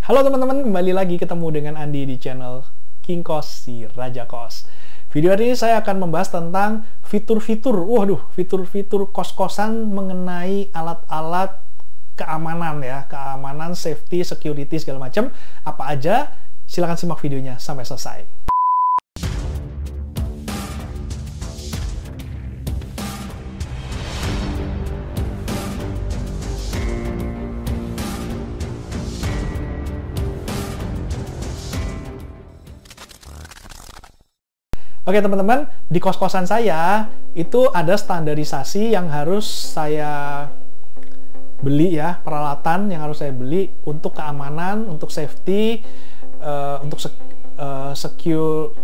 Halo teman-teman, kembali lagi ketemu dengan Andi di channel King Kos, si Raja Kos. Video hari ini saya akan membahas tentang fitur-fitur kos-kosan mengenai alat-alat keamanan ya, keamanan, safety, security, segala macam. Apa aja? Silahkan simak videonya sampai selesai. Oke teman-teman, di kos-kosan saya itu ada standarisasi yang harus saya beli ya, peralatan yang harus saya beli untuk keamanan, untuk safety, untuk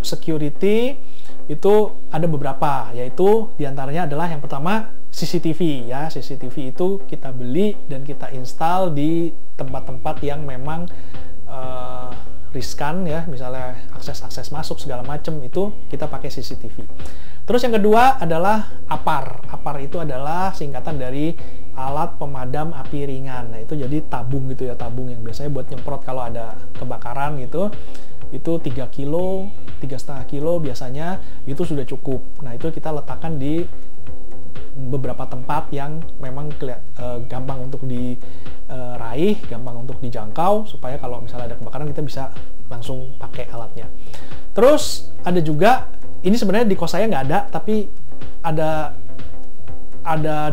security. Itu ada beberapa, yaitu diantaranya adalah yang pertama CCTV ya. CCTV itu kita beli dan kita install di tempat-tempat yang memang riskan ya, misalnya akses masuk segala macam, itu kita pakai CCTV. Terus yang kedua adalah APAR. APAR itu adalah singkatan dari alat pemadam api ringan. Nah, itu jadi tabung gitu ya, tabung yang biasanya buat nyemprot kalau ada kebakaran gitu. Itu 3 kilo, 3,5 kilo biasanya itu sudah cukup. Nah, itu kita letakkan di beberapa tempat yang memang gampang untuk diraih, gampang untuk dijangkau, supaya kalau misalnya ada kebakaran kita bisa langsung pakai alatnya. Terus ada juga, ini sebenarnya di kos saya nggak ada, tapi ada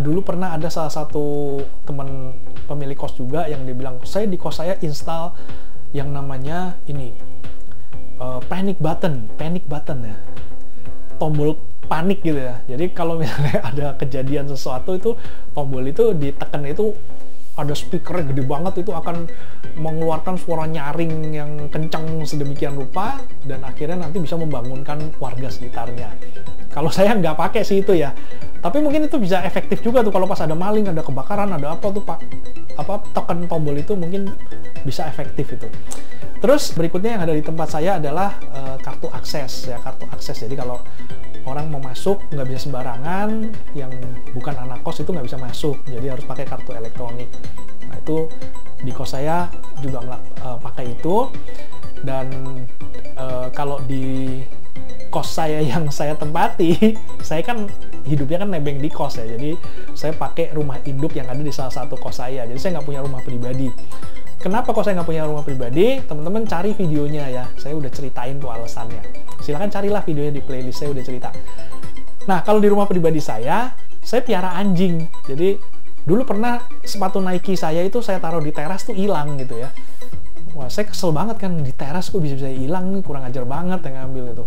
dulu pernah ada salah satu teman pemilik kos juga yang dia bilang, saya di kos saya install yang namanya ini panic button ya, tombol panik gitu ya. Jadi kalau misalnya ada kejadian sesuatu, itu tombol itu ditekan, itu ada speakernya gede banget, itu akan mengeluarkan suara nyaring yang kencang sedemikian rupa, dan akhirnya nanti bisa membangunkan warga sekitarnya. Kalau saya nggak pakai sih itu ya, tapi mungkin itu bisa efektif juga tuh kalau pas ada maling, ada kebakaran, ada apa tuh Pak, tekan tombol itu mungkin bisa efektif itu. Terus berikutnya yang ada di tempat saya adalah kartu akses ya, kartu akses. Jadi kalau orang mau masuk nggak bisa sembarangan, yang bukan anak kos itu nggak bisa masuk, jadi harus pakai kartu elektronik. Nah, itu di kos saya juga pakai itu. Dan kalau di kos saya yang saya tempati, saya kan hidupnya kan nebeng di kos ya, jadi saya pakai rumah induk yang ada di salah satu kos saya, jadi saya nggak punya rumah pribadi. Kenapa kok saya nggak punya rumah pribadi? Teman-teman cari videonya ya, saya udah ceritain tuh alasannya. Silahkan carilah videonya di playlist, saya udah cerita. Nah, kalau di rumah pribadi saya piara anjing. Jadi dulu pernah sepatu Nike saya itu saya taruh di teras tuh hilang gitu ya. Wah, saya kesel banget kan, di teras kok bisa hilang nih, kurang ajar banget yang ngambil itu.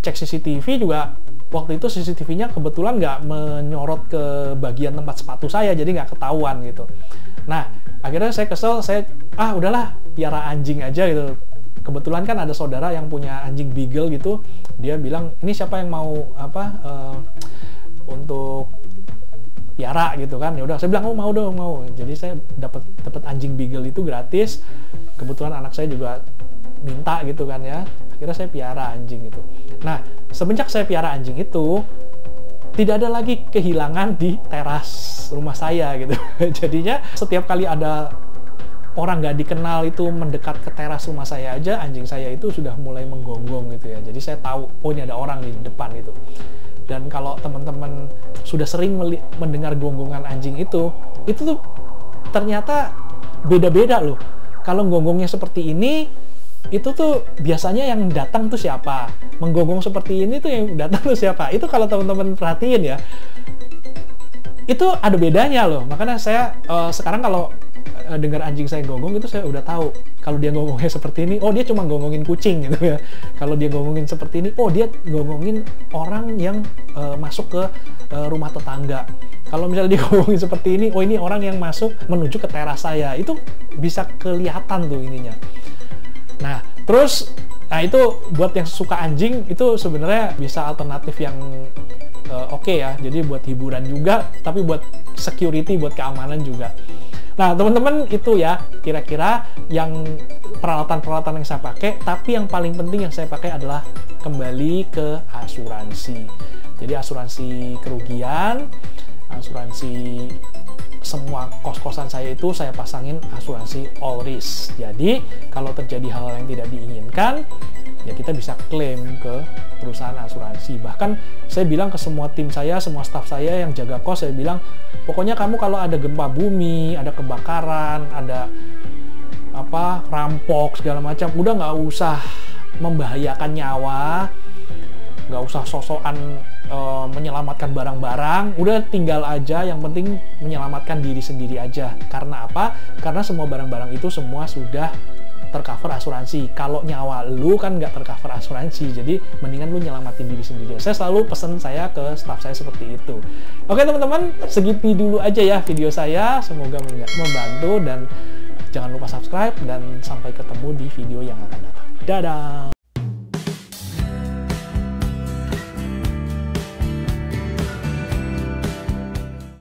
Cek CCTV juga, waktu itu CCTV-nya kebetulan nggak menyorot ke bagian tempat sepatu saya, jadi nggak ketahuan gitu. Nah, akhirnya saya kesel, udahlah, piara anjing aja gitu. Kebetulan kan ada saudara yang punya anjing beagle gitu, dia bilang, ini siapa yang mau untuk piara gitu kan. Ya udah, saya bilang, mau dong. Jadi saya dapat anjing beagle itu gratis. Kebetulan anak saya juga minta gitu kan ya. Akhirnya saya piara anjing itu. Nah, semenjak saya piara anjing itu, tidak ada lagi kehilangan di teras rumah saya gitu. Jadinya setiap kali ada orang nggak dikenal itu mendekat ke teras rumah saya aja, anjing saya itu sudah mulai menggonggong gitu ya. Jadi saya tahu, oh ini ada orang di depan itu. Dan kalau teman-teman sudah sering mendengar gonggongan anjing itu tuh ternyata beda-beda loh. Kalau gonggongnya seperti ini, itu tuh biasanya yang datang tuh siapa? Menggonggong seperti ini tuh yang datang tuh siapa? Itu kalau teman-teman perhatiin ya, itu ada bedanya loh. Makanya saya sekarang kalau dengar anjing saya gonggong, itu saya udah tahu. Kalau dia gonggongnya seperti ini, oh dia cuma gonggongin kucing gitu ya. Kalau dia gonggongin seperti ini, oh dia gonggongin orang yang masuk ke rumah tetangga. Kalau misalnya dia gonggongin seperti ini, oh ini orang yang masuk menuju ke teras saya. Itu bisa kelihatan tuh ininya. Nah, terus itu buat yang suka anjing, itu sebenarnya bisa alternatif yang oke ya. Jadi buat hiburan juga, tapi buat security, buat keamanan juga. Nah, teman-teman, itu ya kira-kira yang peralatan-peralatan yang saya pakai. Tapi yang paling penting yang saya pakai adalah kembali ke asuransi. Jadi asuransi kerugian asuransi semua kos-kosan saya itu saya pasangin asuransi all risk. Jadi kalau terjadi hal yang tidak diinginkan, ya kita bisa klaim ke perusahaan asuransi. Bahkan saya bilang ke semua tim saya, semua staff saya yang jaga kos, saya bilang, pokoknya kamu kalau ada gempa bumi, ada kebakaran, ada rampok segala macam, udah nggak usah membahayakan nyawa, nggak usah sosokan menyelamatkan barang-barang, udah tinggal aja, yang penting menyelamatkan diri sendiri aja. Karena apa? Karena semua barang-barang itu semua sudah tercover asuransi. Kalau nyawa lu kan nggak tercover asuransi, jadi mendingan lu nyelamatin diri sendiri. Saya selalu pesan saya ke staff saya seperti itu. Oke teman-teman, segitu dulu aja ya video saya, semoga membantu, dan jangan lupa subscribe, dan sampai ketemu di video yang akan datang. Dadah!